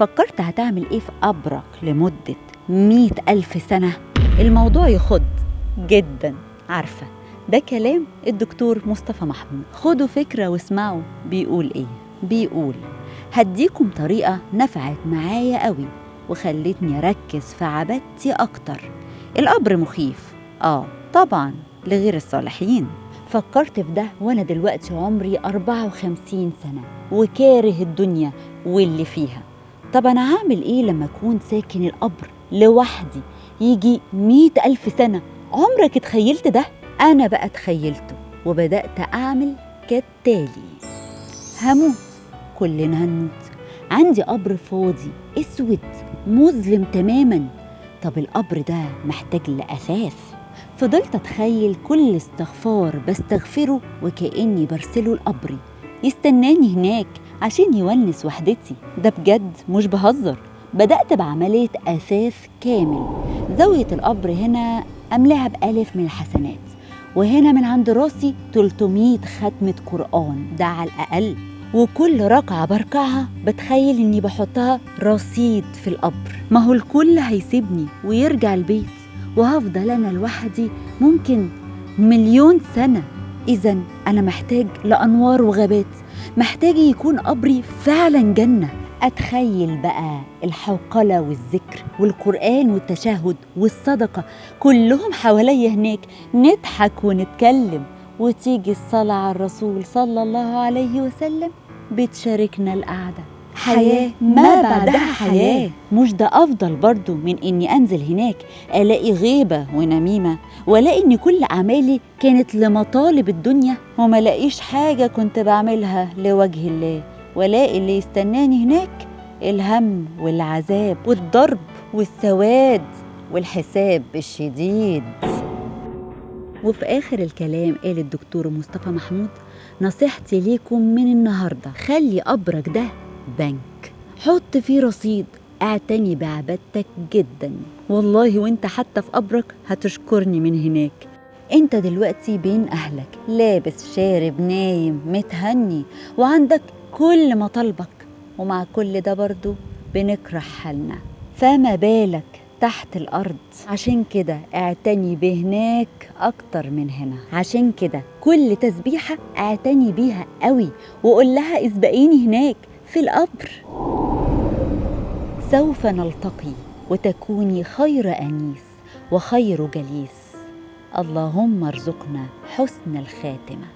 فكرت هتعمل إيه في قبرك لمدة 100,000 سنة؟ الموضوع يخض جدا، عارفة ده كلام الدكتور مصطفى محمود. خدوا فكرة واسمعوا بيقول إيه. بيقول هديكم طريقة نفعت معايا قوي وخلتني أركز في عبادتي أكتر. القبر مخيف طبعا لغير الصالحين. فكرت في ده وأنا دلوقتي عمري 54 سنة وكاره الدنيا واللي فيها. طب أنا هعمل إيه لما أكون ساكن القبر لوحدي يجي 100,000 سنة؟ عمرك اتخيلت ده؟ أنا بقى اتخيلته وبدأت أعمل كالتالي. هموت، كلنا هنموت. عندي قبر فاضي اسود مظلم تماما. طب القبر ده محتاج لأثاث. فضلت أتخيل كل استغفار بستغفره وكأني برسله لقبري يستناني هناك عشان يونس وحدتي. ده بجد مش بهزر. بدأت بعملية أثاث كامل. زاوية القبر هنا أملاها بألف من الحسنات، وهنا من عند راسي 300 ختمة قرآن، ده على الأقل. وكل ركعة بركعها بتخيل إني بحطها رصيد في القبر. ما هو الكل هيسيبني ويرجع البيت وهفضل أنا لوحدي ممكن 1,000,000 سنة. إذن أنا محتاج لأنوار وغابات، محتاج يكون قبري فعلا جنة. أتخيل بقى الحوقلة والذكر والقرآن والتشهد والصدقة كلهم حواليا هناك، نضحك ونتكلم وتيجي الصلاة على الرسول صلى الله عليه وسلم بتشاركنا القعدة. حياة ما بعدها حياة. مش ده أفضل برضو من إني أنزل هناك ألاقي غيبة ونميمة، وألاقي إن كل أعمالي كانت لمطالب الدنيا وما لاقيش حاجة كنت بعملها لوجه الله، ولاقي اللي يستناني هناك الهم والعذاب والضرب والسواد والحساب الشديد. وفي آخر الكلام قال الدكتور مصطفى محمود نصيحتي ليكم من النهاردة: خلي قبرك ده بنك، حط فيه رصيد، اعتني بعبادتك جدا. والله وانت حتى في قبرك هتشكرني من هناك. انت دلوقتي بين أهلك، لابس شارب نايم متهني وعندك كل مطالبك، ومع كل ده برضو بنكره حالنا، فما بالك تحت الأرض؟ عشان كده اعتني بهناك أكتر من هنا. عشان كده كل تسبيحة اعتني بيها قوي وقول لها اسبقيني هناك في القبر. سوف نلتقي وتكوني خير أنيس وخير جليس. اللهم ارزقنا حسن الخاتمة.